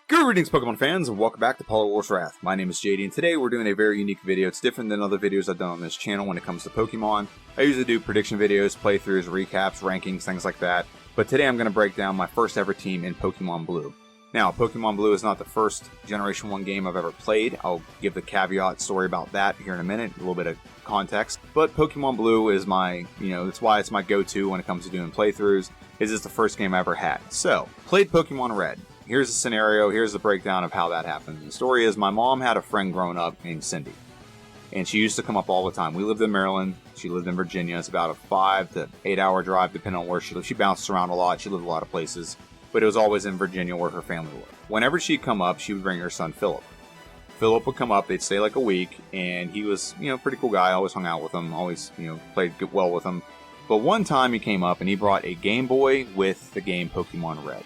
Greetings, Pokemon fans, and welcome back to Poliwrath. My name is JD, and today we're doing a very unique video. It's different than other videos I've done on this channel when it comes to Pokemon. I usually do prediction videos, playthroughs, recaps, rankings, things like that. But today I'm going to break down my first ever team in Pokemon Blue. Now, Pokemon Blue is not the first Generation 1 game I've ever played. I'll give the caveat story about that here in a minute, a little bit of context. But Pokemon Blue is my, that's why it's my go-to when it comes to doing playthroughs. It's the first game I ever had. So, played Pokemon Red. Here's the scenario, here's the breakdown of how that happened. The story is my mom had a friend growing up named Cindy. And she used to come up all the time. We lived in Maryland, she lived in Virginia. It's about a 5 to 8 hour drive depending on where she lived. She bounced around a lot, she lived a lot of places. But it was always in Virginia where her family lived. Whenever she'd come up, she would bring her son Philip. Philip would come up, they'd stay like a week, and he was, pretty cool guy. I always hung out with him, always, played well with him. But one time he came up and he brought a Game Boy with the game Pokemon Red.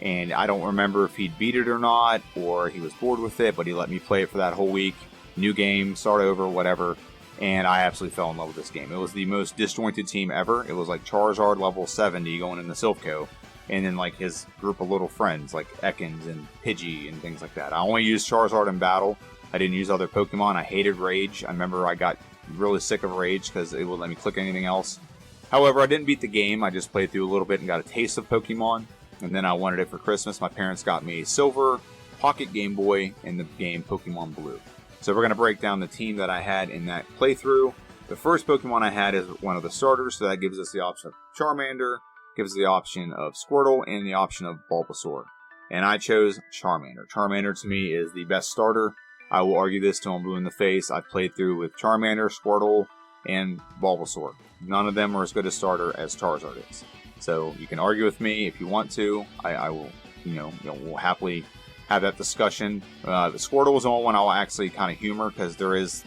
And I don't remember if he'd beat it or not, or he was bored with it, but he let me play it for that whole week. New game, start over, whatever. And I absolutely fell in love with this game. It was the most disjointed team ever. It was like Charizard level 70 going into Silph. And then like his group of little friends like Ekans and Pidgey and things like that. I only used Charizard in battle. I didn't use other Pokemon. I hated Rage. I remember I got really sick of Rage because it wouldn't let me click anything else. However, I didn't beat the game. I just played through a little bit and got a taste of Pokemon. And then I wanted it for Christmas. My parents got me a silver pocket Game Boy in the game Pokemon Blue. So we're going to break down the team that I had in that playthrough. The first Pokemon I had is one of the starters, so that gives us the option of Charmander, gives us the option of Squirtle, and the option of Bulbasaur. And I chose Charmander. Charmander to me is the best starter. I will argue this till I'm blue in the face. I've played through with Charmander, Squirtle, and Bulbasaur. None of them are as good a starter as Charizard is. So you can argue with me if you want to. I will, we'll happily have that discussion. The Squirtle is the only one I'll actually kind of humor because there is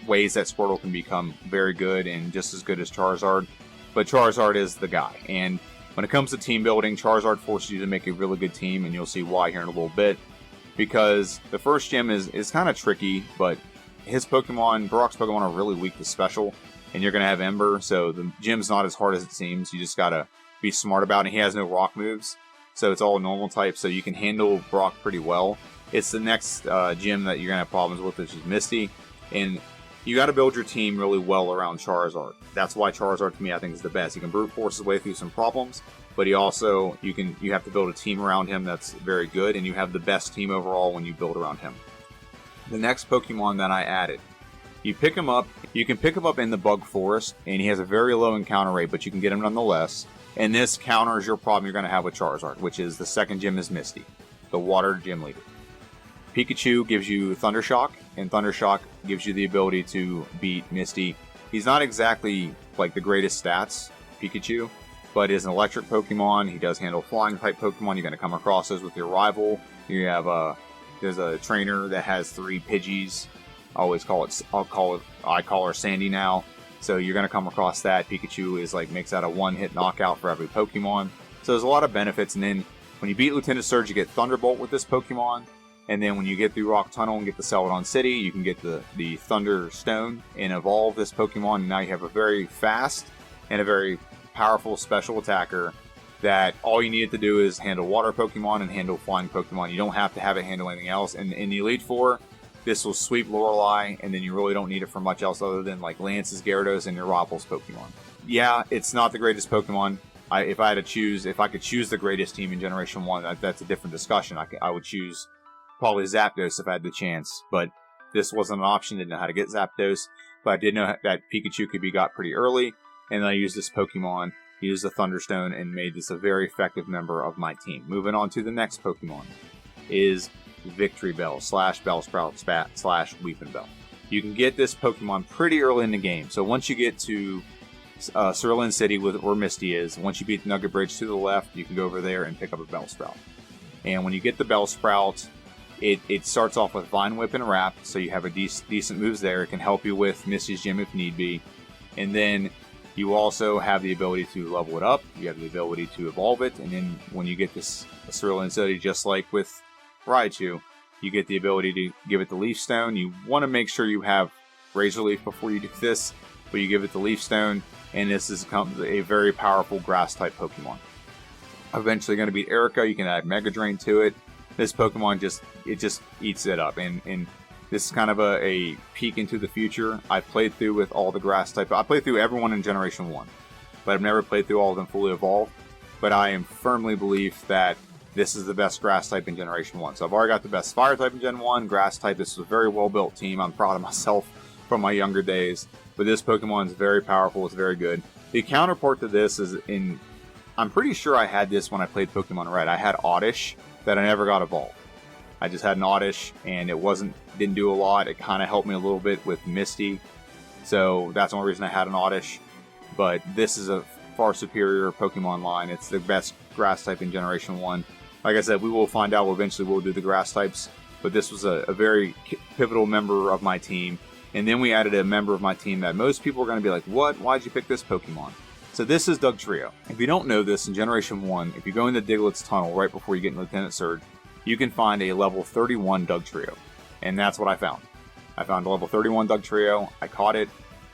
ways that Squirtle can become very good and just as good as Charizard. But Charizard is the guy. And when it comes to team building, Charizard forces you to make a really good team, and you'll see why here in a little bit. Because the first gym is kind of tricky, but his Pokemon, Brock's Pokemon, are really weak to special. And you're going to have Ember, so the gym's not as hard as it seems. You just got to be smart about it. He has no rock moves, so it's all normal type, so you can handle Brock pretty well. It's the next gym that you're going to have problems with, which is Misty, and you got to build your team really well around Charizard. That's why Charizard, to me, I think is the best. He can brute force his way through some problems, but you have to build a team around him that's very good, and you have the best team overall when you build around him. The next Pokemon that I added, you pick him up, you can pick him up in the Bug Forest, and he has a very low encounter rate, but you can get him nonetheless. And this counters your problem you're going to have with Charizard, which is the second gym is Misty, the water gym leader. Pikachu gives you Thunder Shock, and Thunder Shock gives you the ability to beat Misty. He's not exactly like the greatest stats, Pikachu, but is an electric Pokemon. He does handle flying type Pokemon. You're going to come across those with your rival. You have there's a trainer that has 3 Pidgeys. I call her Sandy now. So you're going to come across that. Pikachu makes that a one-hit knockout for every Pokemon. So there's a lot of benefits. And then when you beat Lieutenant Surge, you get Thunderbolt with this Pokemon. And then when you get through Rock Tunnel and get the Celadon City, you can get the Thunder Stone and evolve this Pokemon. And now you have a very fast and a very powerful special attacker that all you need to do is handle water Pokemon and handle flying Pokemon. You don't have to have it handle anything else. And in the Elite Four, this will sweep Lorelei, and then you really don't need it for much else other than like Lance's, Gyarados, and your Rappel's Pokemon. Yeah, it's not the greatest Pokemon. If I could choose the greatest team in Generation 1, that's a different discussion. I would choose probably Zapdos if I had the chance, but this wasn't an option. Didn't know how to get Zapdos, but I did know that Pikachu could be got pretty early, and I used this Pokemon, used the Thunderstone, and made this a very effective member of my team. Moving on to the next Pokemon is Victreebel / Bellsprout Spat / Weepinbell. You can get this Pokemon pretty early in the game. So once you get to Cerulean City where Misty is, once you beat the Nugget Bridge to the left, you can go over there and pick up a Bellsprout. And when you get the Bellsprout, it starts off with Vine Whip and Wrap, so you have a decent moves there. It can help you with Misty's Gym if need be. And then you also have the ability to level it up. You have the ability to evolve it. And then when you get this Cerulean City, just like with Raichu, you get the ability to give it the Leaf Stone. You want to make sure you have Razor Leaf before you do this, but you give it the Leaf Stone, and this is a very powerful Grass-type Pokemon. Eventually going to beat Erica. You can add Mega Drain to it. this Pokemon just eats it up. And this is kind of a peek into the future. I've played through with all the grass type. I played through everyone in Generation 1, but I've never played through all of them fully evolved. But I am firmly believe that this is the best grass type in Generation 1. So I've already got the best fire type in Gen 1, grass type. This is a very well built team. I'm proud of myself from my younger days. But this Pokemon is very powerful. It's very good. The counterpart to this is I'm pretty sure I had this when I played Pokemon Red. I had Oddish that I never got evolved. I just had an Oddish, and it didn't do a lot. It kind of helped me a little bit with Misty, so that's the only reason I had an Oddish. But this is a far superior Pokemon line. It's the best grass type in Generation 1. Like I said, we will find out. Eventually we'll do the grass types, but this was a very pivotal member of my team. And then we added a member of my team that most people are going to be like, what? Why'd you pick this Pokemon? So this is Dugtrio. If you don't know this, in Generation 1, if you go into Diglett's tunnel right before you get into Lieutenant Surge, you can find a level 31 Dugtrio. And that's what I found. I found a level 31 Dugtrio, I caught it,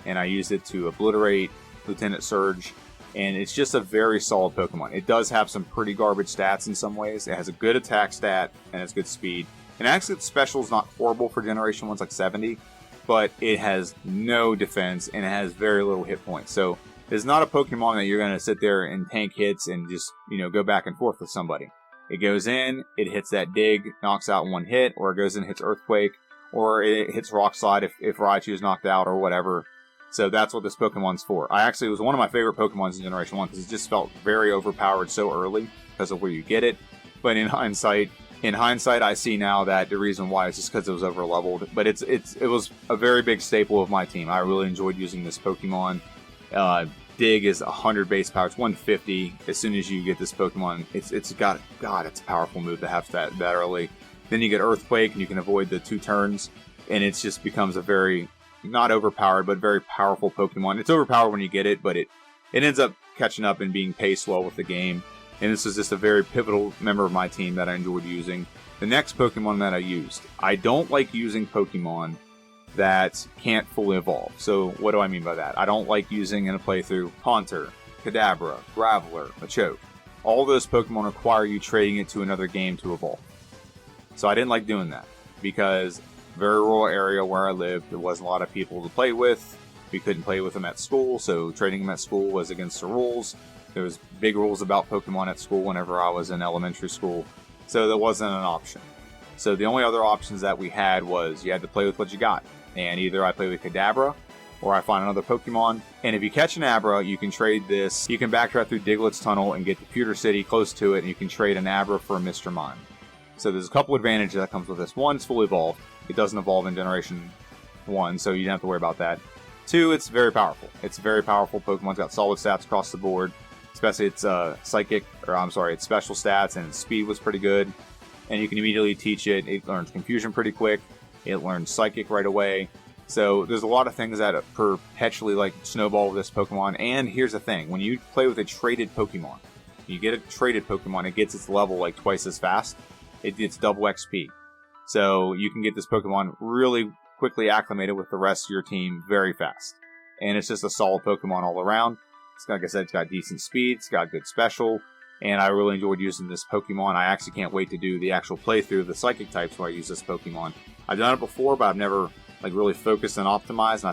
and I used it to obliterate Lieutenant Surge. And it's just a very solid Pokemon. It does have some pretty garbage stats in some ways. It has a good attack stat, and it's good speed. And actually, its special is not horrible for Generation 1, it's like 70. But it has no defense, and it has very little hit points. So it's not a Pokemon that you're going to sit there and tank hits and just, go back and forth with somebody. It goes in, it hits that dig, knocks out one hit, or it goes in and hits Earthquake, or it hits Rock Slide if Raichu is knocked out, or whatever. So that's what this Pokemon's for. It was one of my favorite Pokemons in Generation 1, because it just felt very overpowered so early, because of where you get it. But in hindsight, I see now that the reason why is just because it was over-leveled. But it was a very big staple of my team. I really enjoyed using this Pokemon. Dig is 100 base power. It's 150. As soon as you get this Pokemon, it's a powerful move to have that early. Then you get Earthquake, and you can avoid the 2 turns, and it just becomes a very, not overpowered, but very powerful Pokemon. It's overpowered when you get it, but it ends up catching up and being paced well with the game. And this is just a very pivotal member of my team that I enjoyed using. The next Pokemon that I used, I don't like using Pokemon that can't fully evolve. So what do I mean by that? I don't like using in a playthrough Haunter, Kadabra, Graveler, Machoke. All those Pokemon require you trading it to another game to evolve. So I didn't like doing that because very rural area where I lived, there wasn't a lot of people to play with. We couldn't play with them at school, so trading them at school was against the rules. There was big rules about Pokemon at school whenever I was in elementary school, so that wasn't an option. So the only other options that we had was you had to play with what you got. And either I play with Kadabra, or I find another Pokemon. And if you catch an Abra, you can trade this. You can backtrack through Diglett's Tunnel and get to Pewter City close to it, and you can trade an Abra for a Mr. Mime. So there's a couple advantages that comes with this. One, it's fully evolved. It doesn't evolve in Generation 1, so you don't have to worry about that. 2, it's very powerful. It's a very powerful Pokemon. It's got solid stats across the board. Especially its its special stats, and its speed was pretty good. And you can immediately teach it. It learns Confusion pretty quick. It learns Psychic right away. So there's a lot of things that perpetually snowball with this Pokemon. And here's the thing. When you play with a traded Pokemon, you get a traded Pokemon, it gets its level twice as fast. It gets double XP. So you can get this Pokemon really quickly acclimated with the rest of your team very fast. And it's just a solid Pokemon all around. Like I said, it's got decent speed, it's got good special, and I really enjoyed using this Pokemon. I actually can't wait to do the actual playthrough of the Psychic types where I use this Pokemon. I've done it before, but I've never really focused and optimized, and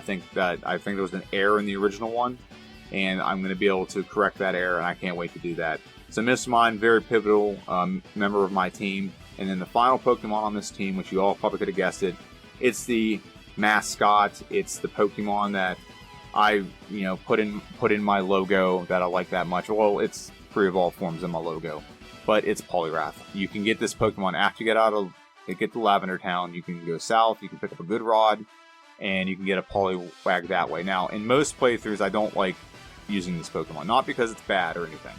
I think there was an error in the original one, and I'm going to be able to correct that error, and I can't wait to do that. So Mr. Mime, very pivotal member of my team. And then the final Pokemon on this team, which you all probably could have guessed it, it's the mascot. It's the Pokemon that I put in my logo that I like that much. Well, it's pre-evolved forms in my logo, but it's Poliwrath. You can get this Pokemon after you get to Lavender Town. You can go south, you can pick up a good rod, and you can get a Poliwag that way. Now, in most playthroughs, I don't like using this Pokemon, not because it's bad or anything,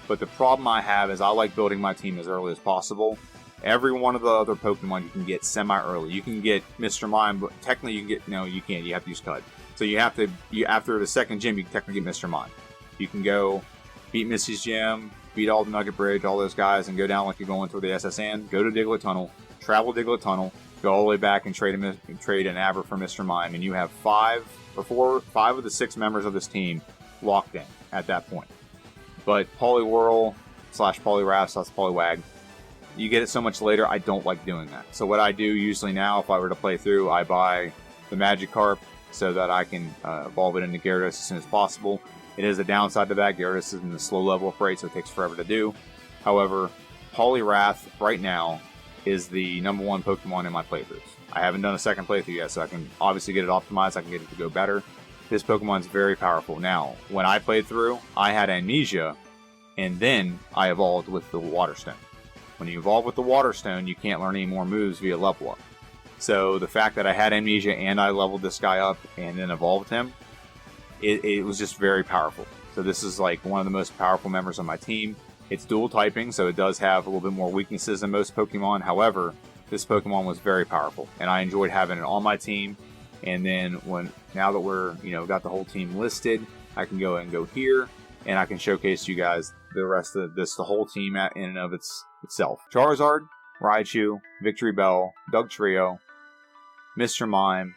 but the problem I have is I like building my team as early as possible. Every one of the other Pokemon you can get semi-early. You can get Mr. Mime, but technically you can get, no, you can't. You have to use Cud. So after the second gym, you can technically get Mr. Mime. You can go beat Missy's gym, beat all the Nugget Bridge, all those guys, and go down like you're going through the SSN, go to Diglett Tunnel, travel Diglett Tunnel, go all the way back and trade an Abra for Mr. Mime, and you have 5 of the 6 members of this team locked in at that point. But Poliwhirl / Poliwrath / Poliwag, you get it so much later, I don't like doing that. So what I do usually now, if I were to play through, I buy the Magikarp so that I can evolve it into Gyarados as soon as possible. It is a downside to that. Gyarados is in the slow level upgrade, so it takes forever to do. However, Poliwrath right now is the #1 Pokemon in my playthroughs. I haven't done a second playthrough yet, so I can obviously get it optimized. I can get it to go better. This Pokemon's very powerful. Now, when I played through, I had Amnesia, and then I evolved with the Water Stone. When you evolve with the Water Stone, you can't learn any more moves via level up. So the fact that I had Amnesia and I leveled this guy up and then evolved him, it was just very powerful. So this is like one of the most powerful members of my team. It's dual typing, so it does have a little bit more weaknesses than most Pokemon. However, this Pokemon was very powerful, and I enjoyed having it on my team. And then now that we're got the whole team listed, I can go and go here, and I can showcase you guys the rest of the whole team in and of itself. Charizard, Raichu, Victreebel, Dugtrio, Mr. Mime,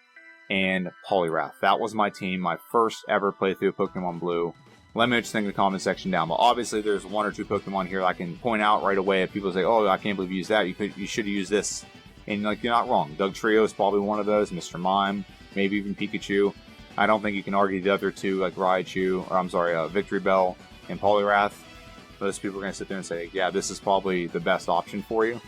and Poliwrath. That was my team, my first ever playthrough of Pokemon Blue. Let me know what you think in the comment section down below. Obviously, there's 1 or 2 Pokemon here I can point out right away if people say, "Oh, I can't believe you used that. You should have used this." And you're not wrong. Dugtrio is probably one of those. Mr. Mime, maybe even Pikachu. I don't think you can argue the other two, like Raichu, or I'm sorry, Victreebel and Poliwrath. Most people are going to sit there and say, "Yeah, this is probably the best option for you."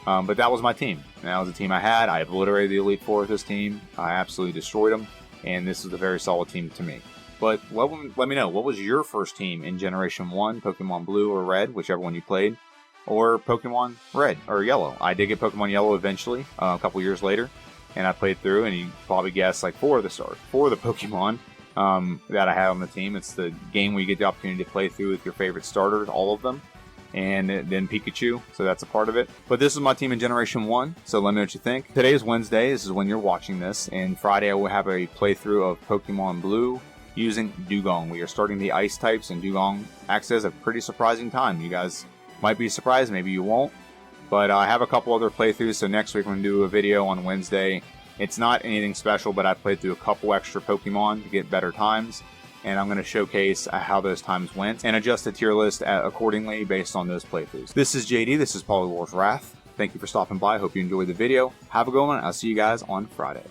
But that was my team. And that was the team I had. I obliterated the Elite Four with this team. I absolutely destroyed them. And this is a very solid team to me. But let me know, what was your first team in Generation 1, Pokemon Blue or Red, whichever one you played, or Pokemon Red or Yellow? I did get Pokemon Yellow eventually, a couple years later, and I played through, and you probably guessed like 4 of the Pokemon that I have on the team. It's the game where you get the opportunity to play through with your favorite starters, all of them, and then Pikachu, so that's a part of it. But this is my team in Generation 1, so let me know what you think. Today is Wednesday, this is when you're watching this, and Friday I will have a playthrough of Pokemon Blue using Dugong. We are starting the ice types, and Dugong acts as a pretty surprising time. You guys might be surprised, maybe you won't, but I have a couple other playthroughs, so next week I'm going to do a video on Wednesday. It's not anything special, but I played through a couple extra Pokemon to get better times, and I'm going to showcase how those times went and adjust the tier list accordingly based on those playthroughs. This is JD, this is Poliwrath. Thank you for stopping by, hope you enjoyed the video. Have a good one, I'll see you guys on Friday.